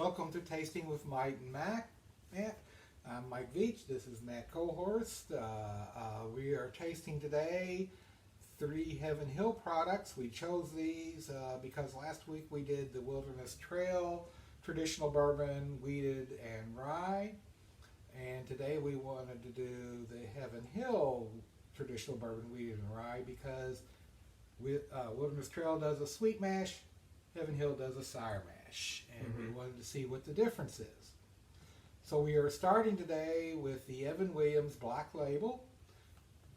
Welcome to Tasting with Mike and Matt. I'm Mike Veach. This is Matt Kohorst. We are tasting today 3 Heaven Hill products. We chose these because last week we did the Wilderness Trail traditional bourbon, wheated and rye. And today we wanted to do the Heaven Hill traditional bourbon, wheated and rye, because Wilderness Trail does a sweet mash, Heaven Hill does a sour mash, and we wanted to see what the difference is. So we are starting today with the Evan Williams Black Label.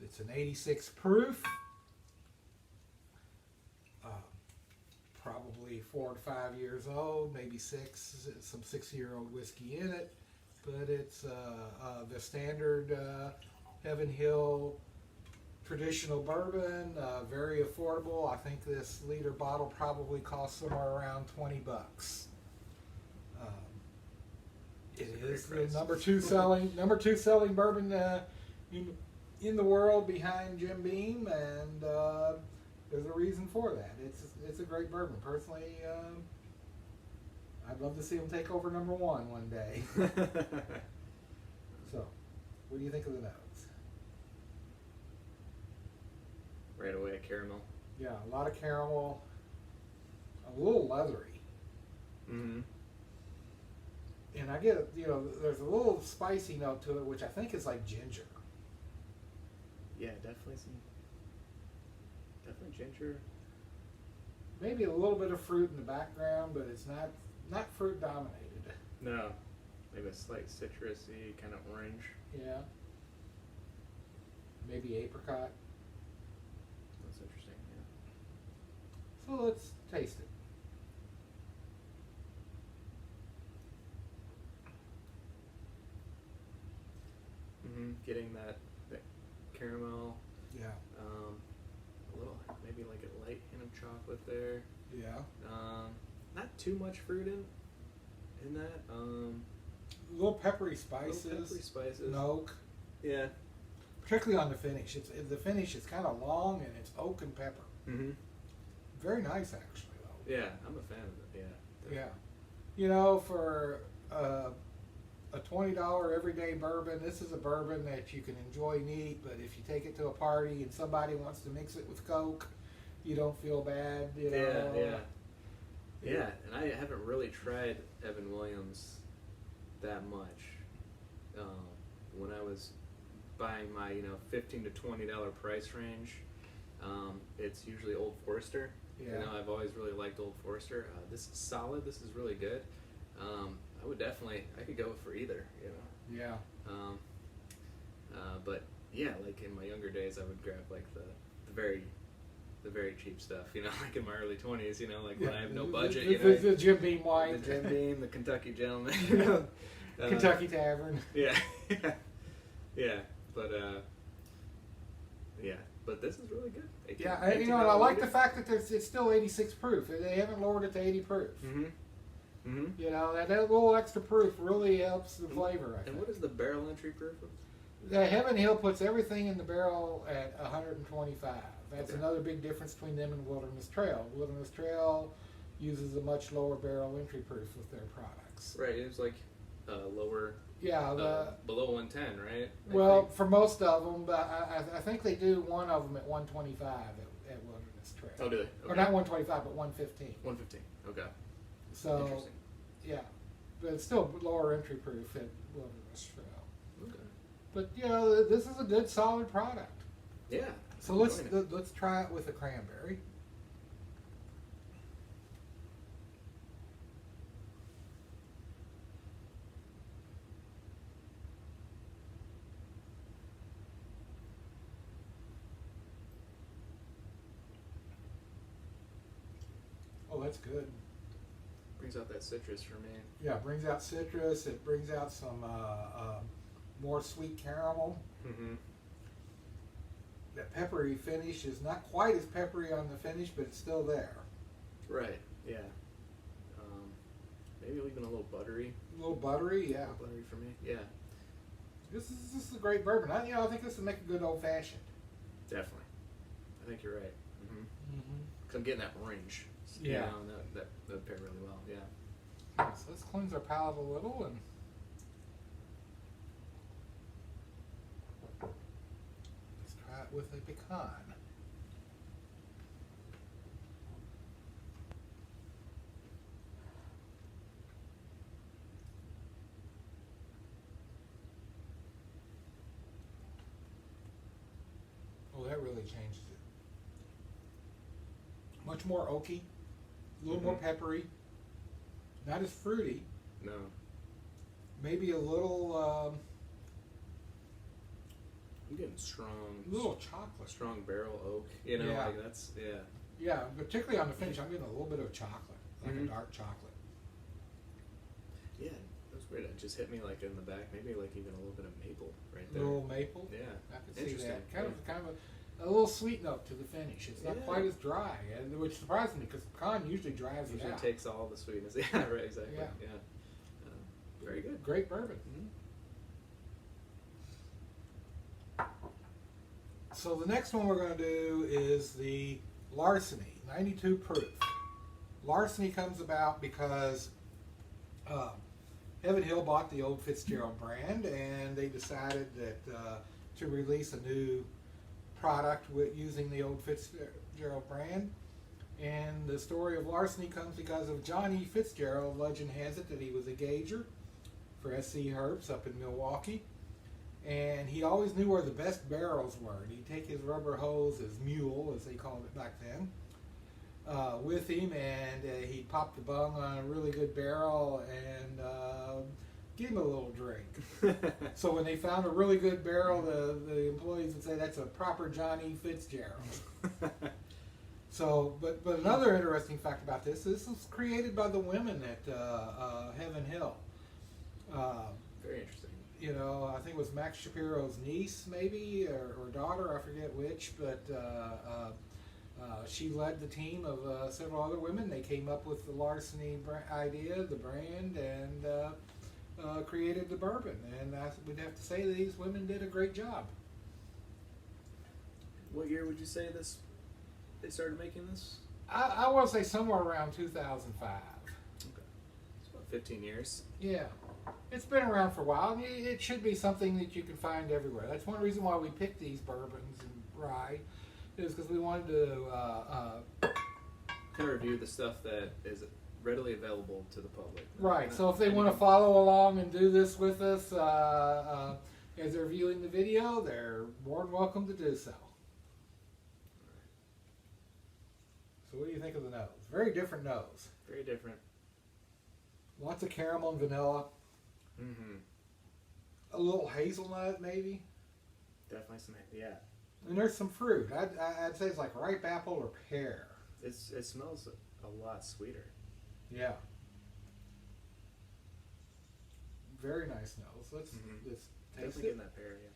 It's an 86 proof, probably 4 to 5 years old, maybe 6, some 6-year-old whiskey in it, but it's the standard Heaven Hill traditional bourbon, very affordable. I think this liter bottle probably costs somewhere around $20. It is the number two selling bourbon in the world behind Jim Beam, and there's a reason for that. It's a great bourbon. Personally, I'd love to see them take over number one day. So, what do you think of the notes? Right away, a caramel. Yeah, a lot of caramel, a little leathery. Mm-hmm. And I get, there's a little spicy note to it, which I think is like ginger. Yeah, definitely ginger. Maybe a little bit of fruit in the background, but it's not fruit dominated. No, maybe a slight citrusy, kind of orange. Yeah. Maybe apricot. That's interesting, yeah. So let's taste it. Getting that caramel. Yeah. A little, maybe like a light hint of chocolate there. Yeah. Not too much fruit in that. A little peppery spices. And oak. Yeah. Particularly on the finish. The finish is kind of long and it's oak and pepper. Mm-hmm. Very nice, actually, though. Yeah, I'm a fan of it. Yeah. Yeah. For a $20 everyday bourbon, this is a bourbon that you can enjoy neat, but if you take it to a party and somebody wants to mix it with Coke, you don't feel bad, Yeah, and I haven't really tried Evan Williams that much. When I was buying my, $15 to $20 price range, it's usually Old Forester. Yeah. I've always really liked Old Forester. This is solid. This is really good. I could go for either, Yeah. But yeah, like in my younger days, I would grab like the very cheap stuff, like in my early 20s, like when I have no budget, The Jim Beam wine. The Jim Beam, the Kentucky Gentleman, Kentucky Tavern. Yeah. But this is really good. Yeah, and I like the fact that it's still 86 proof. They haven't lowered it to 80 proof. Mm-hmm. Mm-hmm. That little extra proof really helps the flavor, I think. And what is the barrel entry proof? The Heaven Hill puts everything in the barrel at 125. That's Okay. another big difference between them and Wilderness Trail. Wilderness Trail uses a much lower barrel entry proof with their products. Right, it was like lower. Yeah, below 110, right? Well, for most of them, but I think they do one of them at 125 at Wilderness Trail. Oh, do they? Okay. Or not 125, but 115. 115. Okay. So, Interesting. yeah, but it's still lower entry proof at Wilderness Trail. Okay. But this is a good, solid product. Yeah. So let's try it with a cranberry. Oh, that's good. Brings out that citrus for me. Yeah, it brings out citrus. It brings out some more sweet caramel. Mm-hmm. That peppery finish is not quite as peppery on the finish, but it's still there. Right. Yeah. Maybe even a little buttery. A little buttery, yeah. A little buttery for me. Yeah. This is a great bourbon. I think this would make a good old fashioned. Definitely. I think you're right. Mm-hmm. Mm-hmm. Cause I'm getting that orange. Yeah. That would pair really well. Yeah. So let's cleanse our palate a little and let's try it with a pecan. Oh, that really changes it. Much more oaky, a little more peppery, not as fruity. No. Maybe a little, I'm getting strong. little chocolate. Strong barrel oak. You know, Yeah. like that's yeah. Yeah, particularly on the finish, I'm getting a little bit of chocolate, like a dark chocolate. Yeah, that was weird. It just hit me like in the back, maybe like even a little bit of maple right A there. little maple. Yeah. I could see Interesting. that. Kind of a little sweet note to the finish. It's not Yeah. quite as dry, and which surprised me because pecan usually dries it Usually out. takes all the sweetness. Yeah, right, exactly. Yeah. Yeah. Very good. Great bourbon. So the next one we're going to do is the Larceny, 92 proof. Larceny comes about because Heaven Hill bought the old Fitzgerald brand, and they decided that to release a new product with using the old Fitzgerald brand. And the story of Larceny comes because of Johnny Fitzgerald. Legend has it that he was a gauger for SC Herbst up in Milwaukee, and he always knew where the best barrels were. And he'd take his rubber hose, his mule as they called it back then, with him, and he'd pop the bung on a really good barrel and give him a little drink. So when they found a really good barrel, the employees would say that's a proper Johnny Fitzgerald. So, but another interesting fact about this was created by the women at Heaven Hill. Very interesting. You know, I think it was Max Shapiro's niece, maybe, or daughter, I forget which, but she led the team of several other women. They came up with the Larceny idea, the brand, and created the bourbon. And we'd have to say that these women did a great job. What year would you say they started making this? I want to say somewhere around 2005. Okay. It's about 15 years. Yeah. It's been around for a while, and it should be something that you can find everywhere. That's one reason why we picked these bourbons and rye, is because we wanted to kind of review the stuff that is readily available to the public. right. So if they want to follow along and do this with us as they're viewing the video, they're more than welcome to do so. So what do you think of the nose? Very different nose. Very different. Lots of caramel and vanilla. Mm-hmm. A little hazelnut, maybe. Definitely some, yeah. And there's some fruit. I'd say it's like ripe apple or pear. It smells a lot sweeter. Yeah. Very nice nose. Let's taste Definitely it. getting that pear, yeah.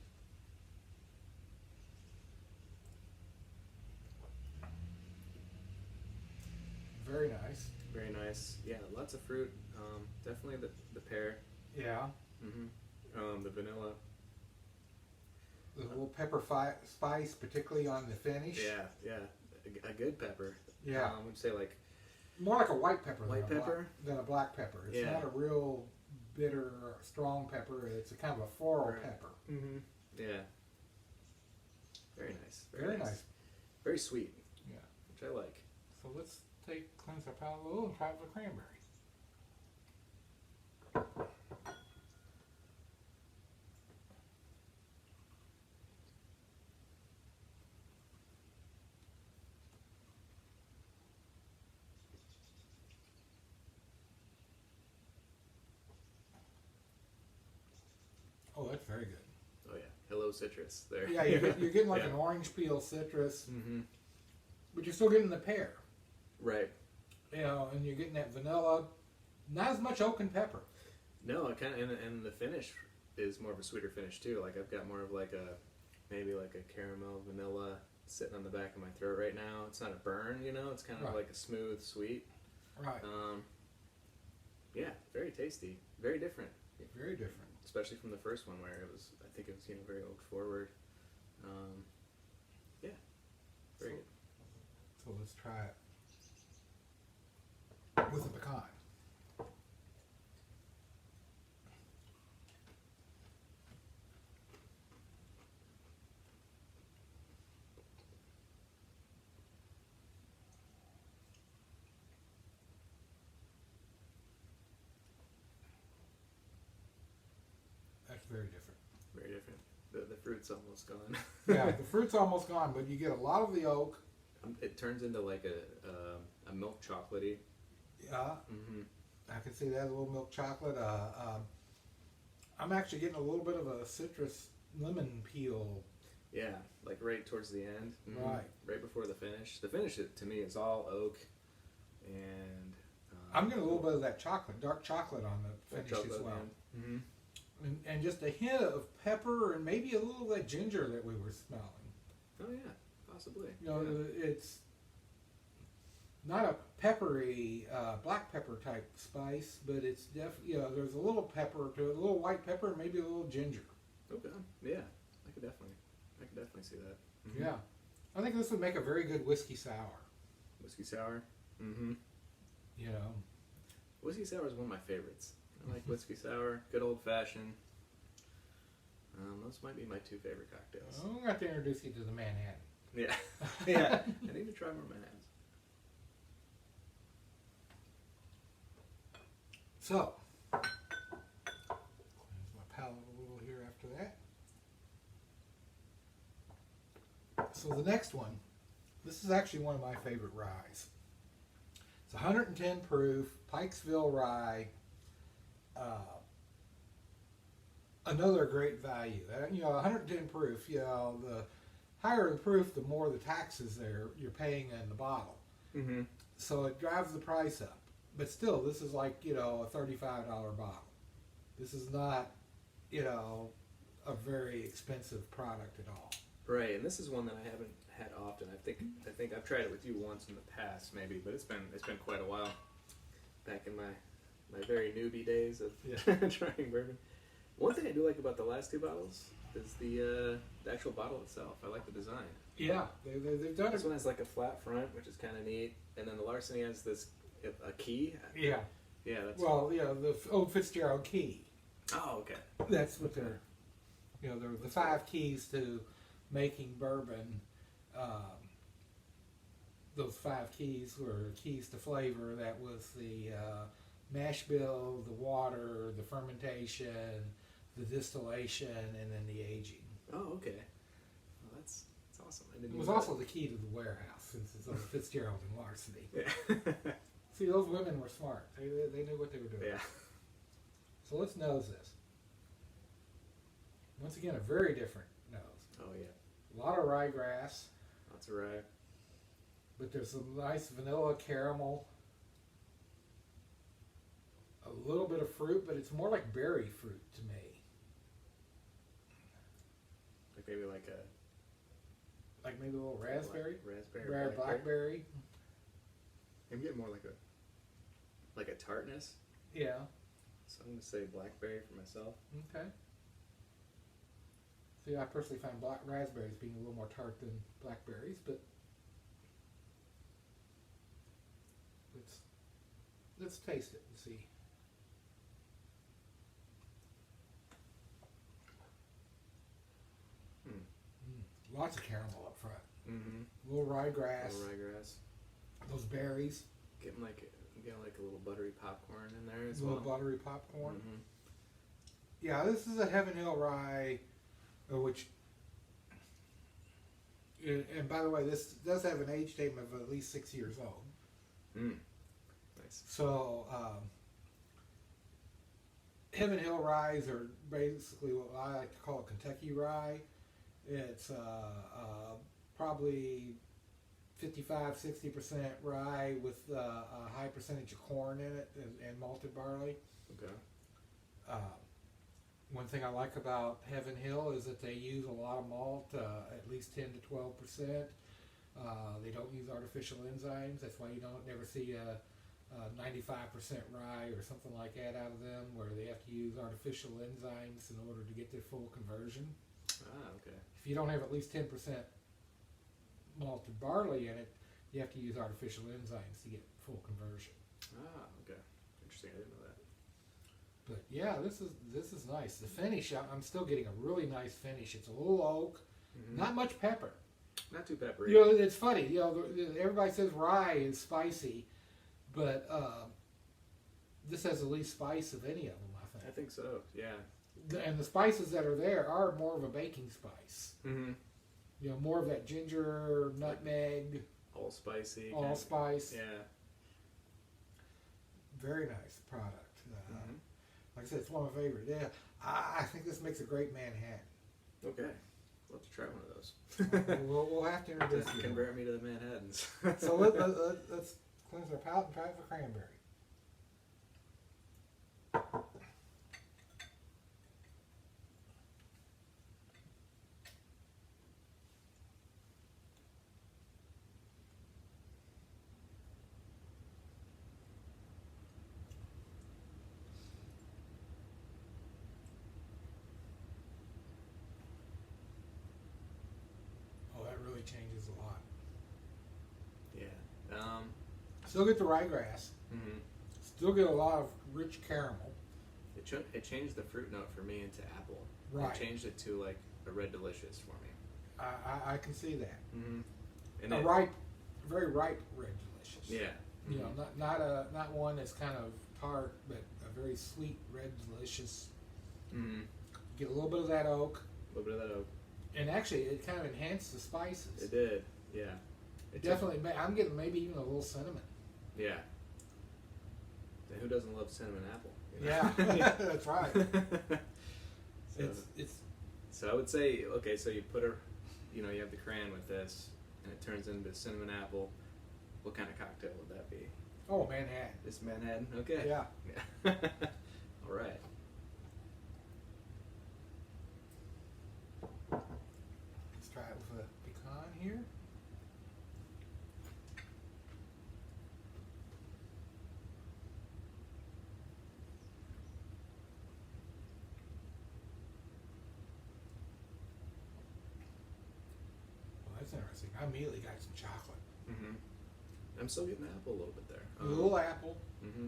Very nice. Very nice. Yeah, lots of fruit. Definitely the pear. Yeah. The vanilla. The little pepper spice, particularly on the finish. Yeah, yeah. A good pepper. Yeah. I would say like More like a white pepper. White pepper? Than a black pepper. It's Yeah. not a real bitter, strong pepper. It's a kind of a floral Right. pepper. yeah. Very nice. Very nice. Very sweet. Yeah. Which I like. So let's cleanse our palate a little and try it with cranberry. Oh, that's very good. Oh yeah. Hello citrus there. Yeah, you're getting like Yeah. an orange peel citrus, Mm-hmm. but you're still getting the pear. Right. You know, and you're getting that vanilla. Not as much oak and pepper. No, it kind of and the finish is more of a sweeter finish too. Like I've got more of like maybe like a caramel vanilla sitting on the back of my throat right now. It's not a burn, you know. It's kind of Right. like a smooth sweet. Right. Yeah, very tasty, very different. Very different. Especially from the first one where I think it was very oak forward. Yeah, very good. So let's try it with a pecan. very different. Very different. The fruit's almost gone. Yeah, the fruit's almost gone, but you get a lot of the oak. It turns into like a milk chocolatey. Yeah, I can see that, a little milk chocolate. I'm actually getting a little bit of a citrus lemon peel. Yeah, like right towards the end. Right. Right before the finish. The finish, to me, is all oak. And I'm getting a little bit of that chocolate, dark chocolate on the finish as well. Mm-hmm. And just a hint of pepper and maybe a little of that ginger that we were smelling. Oh, yeah, possibly. You know, it's not a peppery, black pepper type spice, but it's definitely, there's a little pepper to it, a little white pepper and maybe a little ginger. Okay, yeah, I could definitely see that. Mm-hmm. Yeah. I think this would make a very good whiskey sour. Whiskey sour? Mm-hmm. You know. Whiskey sour is one of my favorites. I like whiskey sour, good old fashioned. Those might be my two favorite cocktails. I'm going to have to introduce you to the Manhattan. Yeah. Yeah. I need to try more Manhattans. So, cleanse my palate a little here after that. So the next one, this is actually one of my favorite ryes. It's 110 proof, Pikesville rye. Another great value. 110 proof. The higher the proof, the more the taxes you're paying in the bottle. Mm-hmm. So it drives the price up. But still, this is like a $35 bottle. This is not a very expensive product at all. Right, and this is one that I haven't had often. I think I've tried it with you once in the past, maybe, but it's been quite a while. Back in my very newbie days of trying bourbon. One thing I do like about the last two bottles is the actual bottle itself. I like the design. Yeah, they've done it. This one has like a flat front, which is kind of neat, and then the Larceny has a key. Yeah. Yeah, that's the old Fitzgerald key. Oh, okay. That's what they're the 5 keys to making bourbon. Those 5 keys were keys to flavor. That was the mash bill, the water, the fermentation, the distillation, and then the aging. Oh, okay. Well, that's awesome. I didn't It was know also the key to the warehouse, since it's on Fitzgerald and Larceny. Yeah. See, those women were smart. They knew what they were doing. Yeah. So let's nose this. Once again, a very different nose. Oh, yeah. A lot of ryegrass, Lots of rye. but there's some nice vanilla caramel. A little bit of fruit, but it's more like berry fruit to me. Like maybe Like maybe a little raspberry? Raspberry. Blackberry. I'm getting more like a tartness. Yeah. So I'm going to say blackberry for myself. Okay. See, I personally find black raspberries being a little more tart than blackberries, but let's taste it and see. Lots of caramel up front. Mm-hmm. A little ryegrass. Ryegrass. Those berries. Getting like a little buttery popcorn in there as A well. little buttery popcorn. Mm-hmm. Yeah, this is a Heaven Hill rye, which, and by the way, this does have an age statement of at least 6 years old. Nice. So, Heaven Hill ryes are basically what I like to call a Kentucky rye. It's probably 55-60% rye with a high percentage of corn in it and malted barley. Okay. One thing I like about Heaven Hill is that they use a lot of malt, at least 10 to 12%. They don't use artificial enzymes. That's why you never see a 95% rye or something like that out of them, where they have to use artificial enzymes in order to get their full conversion. Ah, okay. If you don't have at least 10% malted barley in it, you have to use artificial enzymes to get full conversion. Ah, okay. Interesting. I didn't know that. But yeah, this is nice. The finish, I'm still getting a really nice finish. It's a little oak, not much pepper. Not too peppery. It's funny. Everybody says rye is spicy, but this has the least spice of any of them, I think. I think so. Yeah. And the spices that are there are more of a baking spice. Mm-hmm. You know, more of that ginger, nutmeg, Allspicy. allspice. Yeah. Very nice product. Mm-hmm. Like I said, it's one of my favorites. Yeah, I think this makes a great Manhattan. Okay. We'll have to try one of those. we'll have to introduce you. Convert me to the Manhattans. So let's cleanse our palate and try it for cranberry. Oh, that really changes a lot. Yeah. Still get the ryegrass. Mm-hmm. Still get a lot of rich caramel. It changed the fruit note for me into apple. Right. It changed it to like a red delicious for me. I can see that. Mm-hmm. A ripe, very ripe red delicious. Yeah. You know, not one that's kind of tart, but a very sweet red delicious. Mm-hmm. Get a little bit of that oak, A little bit of that oak. and actually it kind of enhanced the spices. It did. Yeah. It definitely. I'm getting maybe even a little cinnamon. Yeah. And who doesn't love cinnamon apple? You know? Yeah, that's right. So, so I would say, okay, so you put you have the crayon with this, and it turns into cinnamon apple. What kind of cocktail would that be? Oh, Manhattan. This Manhattan? Okay. Yeah. All right. Let's try it with a pecan here. Well, that's interesting. I immediately got some chocolate. Mm-hmm. I'm still getting the apple a little bit there. A little apple. Mm-hmm.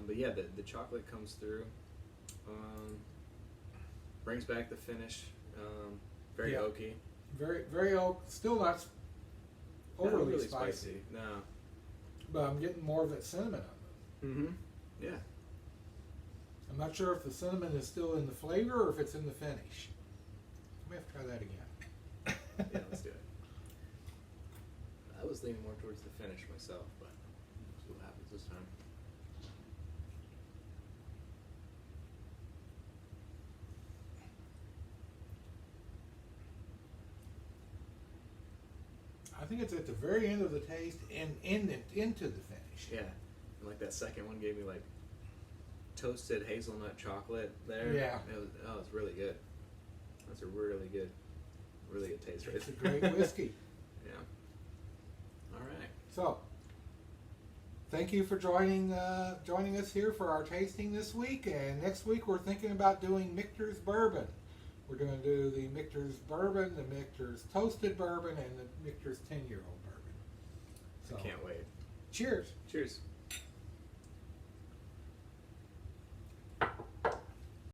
But yeah, the chocolate comes through. Brings back the finish. Very Yeah. oaky. Very, very oak. Still not Not overly really spicy. No. But I'm getting more of that cinnamon on them. Mm-hmm. Yeah. I'm not sure if the cinnamon is still in the flavor or if it's in the finish. We have to try that again. Yeah, let's do it. I was leaning more towards the finish myself, but we'll see what happens this time. I think it's at the very end of the taste and into the finish. Yeah, and like that second one gave me like toasted hazelnut chocolate there. Yeah. It's really good. That's a really good taste right It's a there. great whiskey. Yeah. All right. So, thank you for joining us here for our tasting this week. And next week we're thinking about doing Michter's Bourbon. We're going to do the Michter's Bourbon, the Michter's Toasted Bourbon, and the Michter's 10-year-old bourbon. So, I can't wait. cheers. Cheers.